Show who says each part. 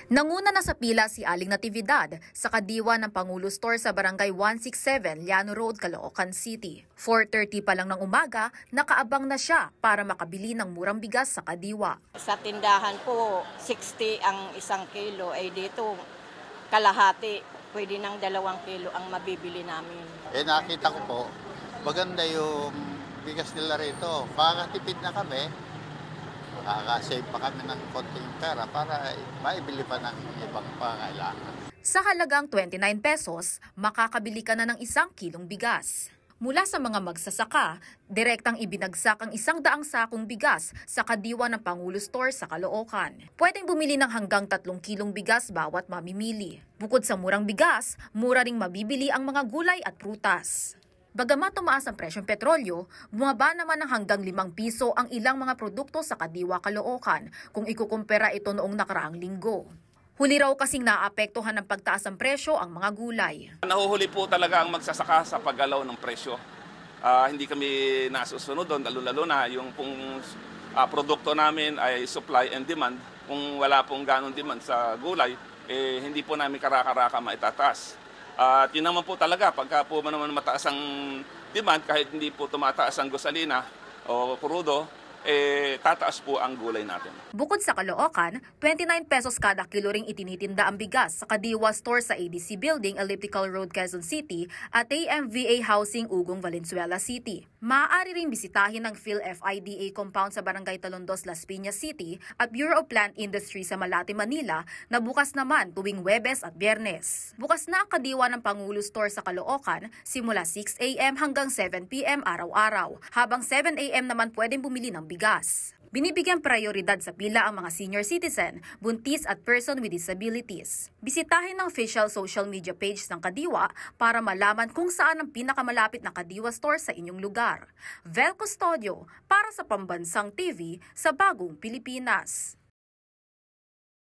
Speaker 1: Nanguna na sa pila si Aling Natividad sa kadiwa ng Pangulo Store sa Barangay 167, Llano Road, Caloocan City. 4:30 pa lang ng umaga, nakaabang na siya para makabili ng murang bigas sa kadiwa.
Speaker 2: Sa tindahan po, 60 ang isang kilo, ay dito kalahati. Pwede ng 2 kilo ang mabibili namin.
Speaker 3: Nakita ko po, maganda yung bigas nila rito. Makakatipid na kami. Makaka-save pa kami ng konting pera para maibili pa ng ibang pangailangan.
Speaker 1: Sa halagang 29 pesos, makakabili ka na ng 1 kilong bigas. Mula sa mga magsasaka, direktang ibinagsak ang 100 sakong bigas sa kadiwa ng Pangulo Store sa Caloocan. Pwedeng bumili ng hanggang 3 kilong bigas bawat mamimili. Bukod sa murang bigas, mura ring mabibili ang mga gulay at prutas. Bagamat tumaas ang presyong petrolyo, bumaba naman ng hanggang 5 piso ang ilang mga produkto sa kadiwa Caloocan kung ikukumpara ito noong nakaraang linggo. Huli raw kasing naapektuhan ng pagtaas ng presyo ang mga gulay.
Speaker 4: Nahuhuli po talaga ang magsasaka sa paggalaw ng presyo. Hindi kami nasusunod doon, lalo-lalo na yung produkto namin ay supply and demand. Kung wala pong ganong demand sa gulay, hindi po namin karaka-raka maitataas. At yun naman po talaga, pagka po naman mataas ang demand, kahit hindi po tumataas ang gasolina o crudo, tataas po ang gulay natin.
Speaker 1: Bukod sa Caloocan, 29 pesos kada kilo ring itinitinda ang bigas sa Kadiwa Store sa ADC Building, Elliptical Road, Quezon City at AMVA Housing, Ugong, Valenzuela City. Maaari ring bisitahin ng PhilFIDA compound sa Barangay Talondos, Las Piñas City at Bureau of Plant Industry sa Malate, Manila na bukas naman tuwing Huwebes at Biyernes. Bukas na ang Kadiwa ng Pangulo Store sa Caloocan simula 6 a.m. hanggang 7 p.m. araw-araw, habang 7 a.m. naman pwedeng bumili ng bigas. Binibigyan prioridad sa pila ang mga senior citizen, buntis at person with disabilities. Bisitahin ang official social media page ng Kadiwa para malaman kung saan ang pinakamalapit na Kadiwa store sa inyong lugar. Vel Custodio para sa Pambansang TV sa Bagong Pilipinas.